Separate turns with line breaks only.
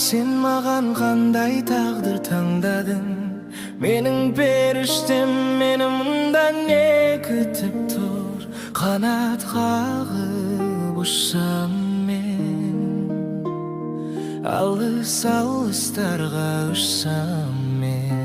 Sen mаған қандай тағдыр таңдадың? Менің періштем, мені мұнда не күтіп тұр? Қанат қағып ұшсам мен, алыс алыстарға ұшсам мен.